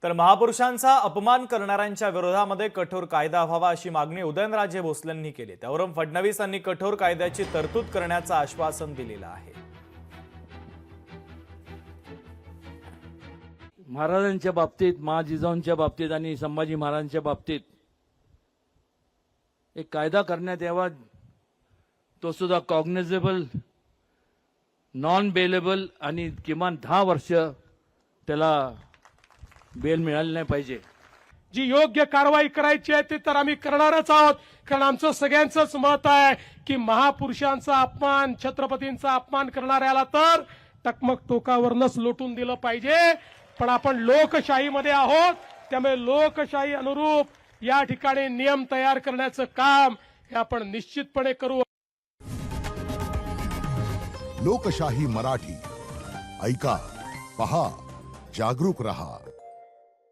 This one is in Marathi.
तर महापुरुषांचा अपमान करणाऱ्यांच्या विरोधामध्ये कठोर कायदा व्हावा अशी मागणी उदयनराजे भोसलेंनी केली। त्यावरून फडणवीस यांनी कठोर कायद्याची तरतूद करण्याचं आश्वासन दिलेलं आहे। महाराजांच्या बाबतीत, महाजिजाऊंच्या बाबतीत आणि संभाजी महाराजांच्या बाबतीत एक कायदा करण्यात यावा, तो सुद्धा कॉग्निझेबल, नॉन बेलेबल आणि किमान 10 वर्ष त्याला बेल मिळाली नाही पाहिजे। जी योग्य कारवाई करायची आहे ते तर आम्ही करणारच आहोत, कारण आमचं सगळ्यांचंच मत आहे की महापुरुषांचा अपमान, छत्रपतींचा अपमान करणाऱ्याला तर टकमक टोकावरनच लोटून दिलं पाहिजे। पण आपण लोकशाहीमध्ये आहोत, त्यामुळे लोकशाही अनुरूप या ठिकाणी नियम तयार करण्याचं काम हे आपण निश्चितपणे करू। लोकशाही मराठी ऐका, पहा, जागरूक रहा।